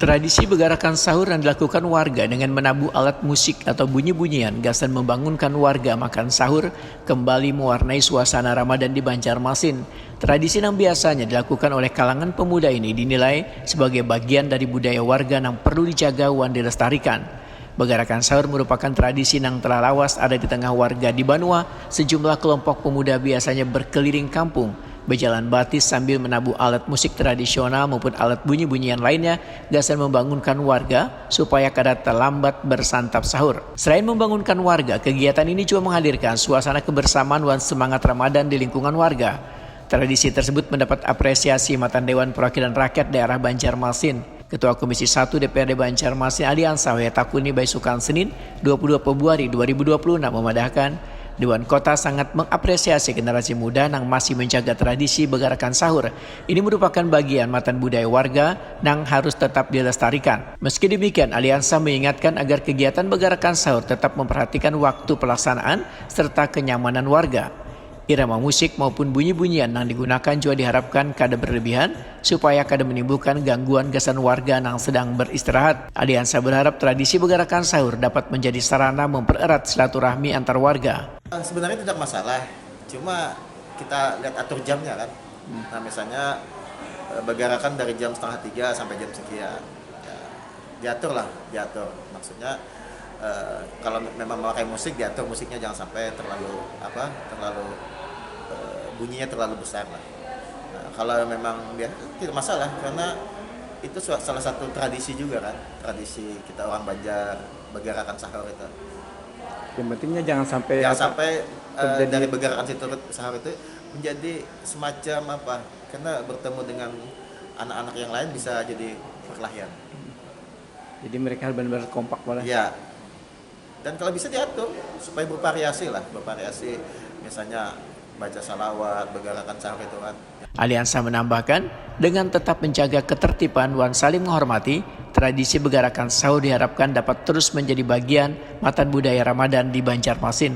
Tradisi begarakan sahur yang dilakukan warga dengan menabuh alat musik atau bunyi-bunyian gasan membangunkan warga makan sahur kembali mewarnai suasana Ramadan di Banjarmasin. Tradisi yang biasanya dilakukan oleh kalangan pemuda ini dinilai sebagai bagian dari budaya warga yang perlu dijaga dan dilestarikan. Begarakan sahur merupakan tradisi yang telah lawas ada di tengah warga di Banua. Sejumlah kelompok pemuda biasanya berkeliling kampung, berjalan batis sambil menabuh alat musik tradisional maupun alat bunyi-bunyian lainnya gasan membangunkan warga supaya kada terlambat bersantap sahur. Selain membangunkan warga, kegiatan ini juga menghadirkan suasana kebersamaan dan semangat Ramadan di lingkungan warga. Tradisi tersebut mendapat apresiasi Matan Dewan Perwakilan Rakyat Daerah Banjarmasin. Ketua Komisi 1 DPRD Banjarmasin Aliansa Wetakuni Baisukan Senin 22 Februari 2026 memadahkan Dewan Kota sangat mengapresiasi generasi muda yang masih menjaga tradisi begarakan sahur. Ini merupakan bagian matan budaya warga yang harus tetap dilestarikan. Meski demikian, Aliansa mengingatkan agar kegiatan begarakan sahur tetap memperhatikan waktu pelaksanaan serta kenyamanan warga. Irama musik maupun bunyi-bunyian yang digunakan juga diharapkan kada berlebihan supaya kada menimbulkan gangguan gasan warga yang sedang beristirahat. Aliansa berharap tradisi begarakan sahur dapat menjadi sarana mempererat silaturahmi antar warga. Sebenarnya tidak masalah, cuma kita lihat atur jamnya kan. Nah misalnya begarakan dari jam 2:30 sampai jam sekian, ya, diatur. Maksudnya kalau memang memakai musik diatur musiknya jangan sampai terlalu bunyinya terlalu besar lah. Nah, kalau memang tidak masalah karena itu salah satu tradisi juga kan, tradisi kita orang Banjar begarakan sahur itu. Yang pentingnya jangan sampai dari begarakan sahur itu menjadi semacam karena bertemu dengan anak-anak yang lain bisa jadi perkelahian. Jadi mereka benar-benar kompak malah. Ya. Dan kalau bisa diatur supaya bervariasi, misalnya baca salawat, begarakan sahur itu kan. Aliansa menambahkan, dengan tetap menjaga ketertiban dan saling menghormati, tradisi begarakan sahur diharapkan dapat terus menjadi bagian matan budaya Ramadan di Banjarmasin.